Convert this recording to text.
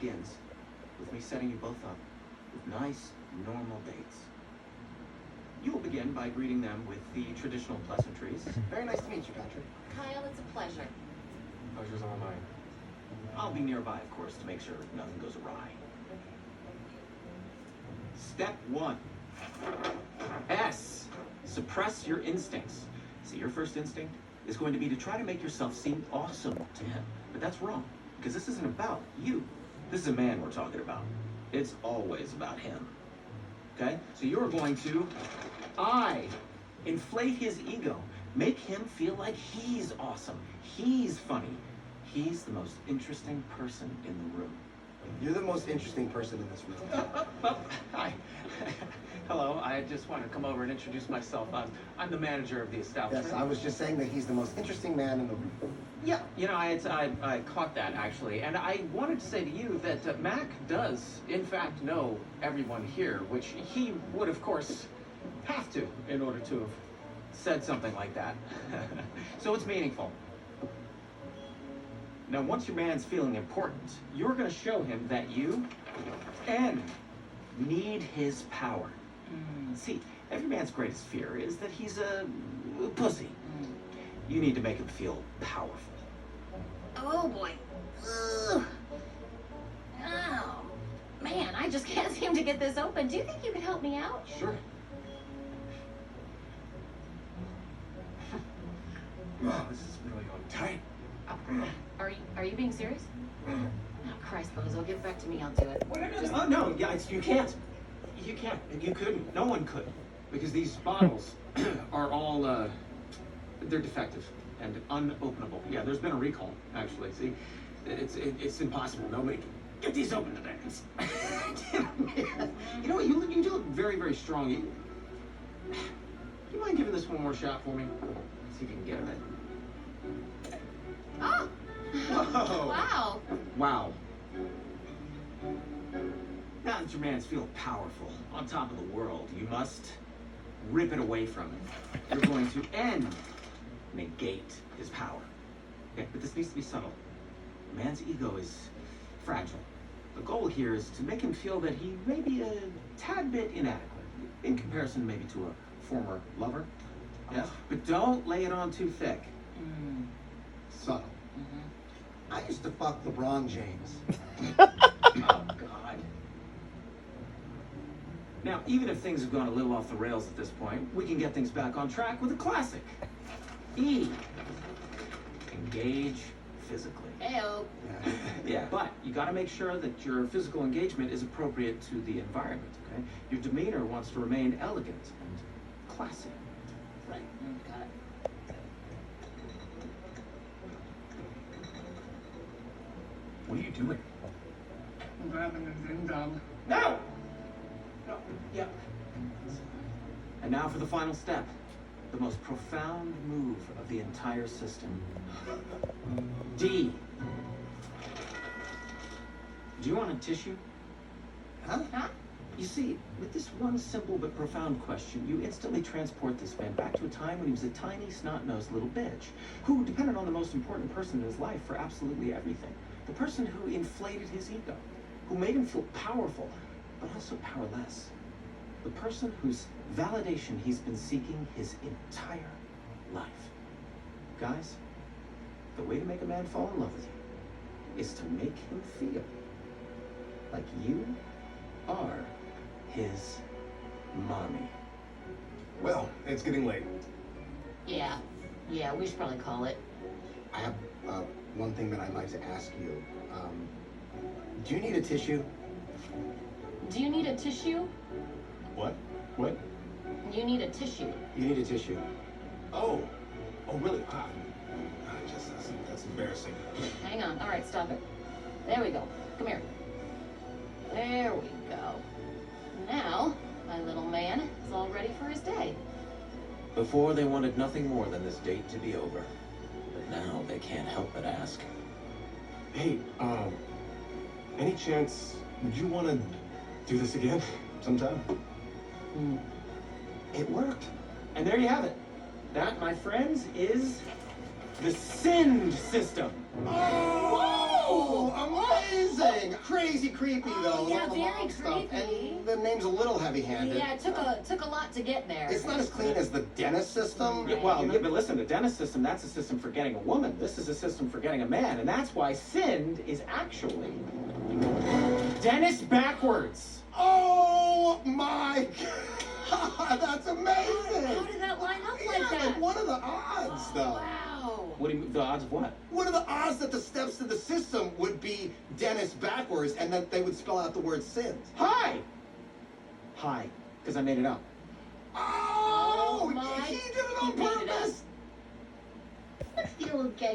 begins with me setting you both up with nice, normal dates. You will begin by greeting them with the traditional pleasantries. Very nice to meet you, Patrick. Kyle, it's a pleasure. Pleasure's all mine. I'll be nearby, of course, to make sure nothing goes awry. Step 1. S. Suppress your instincts. See, your first instinct is going to be to try to make yourself seem awesome to him. But that's wrong, because this isn't about you. This is a man we're talking about. It's always about him. Okay? So you're going to inflate his ego. Make him feel like he's awesome. He's funny. He's the most interesting person in the room. You're the most interesting person in this room. Hi. Hello, I just wanted to come over and introduce myself. I'm the manager of the establishment. Yes, I was just saying that he's the most interesting man in the room. Yeah, you know, I caught that, actually. And I wanted to say to you that Mac does, in fact, know everyone here, which he would, of course, have to in order to have said something like that. So it's meaningful. Now, once your man's feeling important, you're going to show him that you need his power. See, every man's greatest fear is that he's a pussy. You need to make him feel powerful. Oh boy. Ugh. Oh, man, I just can't seem to get this open. Do you think you could help me out? Sure. Wow, this is really on tight. Are you being serious? Oh, Christ, Bozo, give it back to me. I'll do it. Oh, no, yeah, you can't. You can't. You couldn't. No one could. Because these bottles are all, they're defective and unopenable. Yeah, there's been a recall, actually. See, it's impossible. Nobody can get these open today. You know what? You do look very, very strong. Do you mind giving this one more shot for me? See if you can get it. Oh! Whoa! Wow! Wow. Now that your man's feel powerful, on top of the world, you must rip it away from him. You're going to negate his power. Okay, but this needs to be subtle. A man's ego is fragile. The goal here is to make him feel that he may be a tad bit inadequate, in comparison maybe to a former lover. Yeah, but don't lay it on too thick. Subtle. I used to fuck LeBron James. Oh, God. Now, even if things have gone a little off the rails at this point, we can get things back on track with a classic. E. Engage physically. Heyo. Yeah, but you got to make sure that your physical engagement is appropriate to the environment, okay? Your demeanor wants to remain elegant and classy. Right. Got it. What are you doing? I'm grabbing a ding dong. No! No, yeah. And now for the final step. The most profound move of the entire system. D. Do you want a tissue? Huh? You see, with this one simple but profound question, you instantly transport this man back to a time when he was a tiny, snot-nosed little bitch, who depended on the most important person in his life for absolutely everything. The person who inflated his ego, who made him feel powerful, but also powerless. The person whose validation he's been seeking his entire life. Guys, the way to make a man fall in love with you is to make him feel like you are his mommy. Well, it's getting late. Yeah, we should probably call it. I have one thing that I'd like to ask you. Do you need a tissue? Do you need a tissue? What? What? You need a tissue. You need a tissue. Oh, really? Wow. That's embarrassing. Hang on. All right, stop it. There we go. Come here. There we go. Now, my little man is all ready for his day. Before, they wanted nothing more than this date to be over. But now they can't help but ask. Hey, any chance, would you want to do this again sometime? It worked. And there you have it. That, my friends, is the SIND system. Oh, amazing! amazing! Crazy creepy though. Oh, yeah, all the very mom stuff. creepy. And the name's a little heavy-handed. Yeah, it took a lot to get there. It's not as clean as the dentist system. Yeah, well, yeah, but listen, the dentist system, that's a system for getting a woman. This is a system for getting a man. And that's why Sind is actually Dennis backwards. Oh my god, that's amazing! How did that line up like Yeah, that? like what are the odds though? Wow. What do you, the odds of what? What are the odds that the steps to the system would be Dennis backwards and that they would spell out the word Sind? Hi! Hi, because I made it up. Oh, Oh my- he did it on he made it up. purpose! 60-year-old gay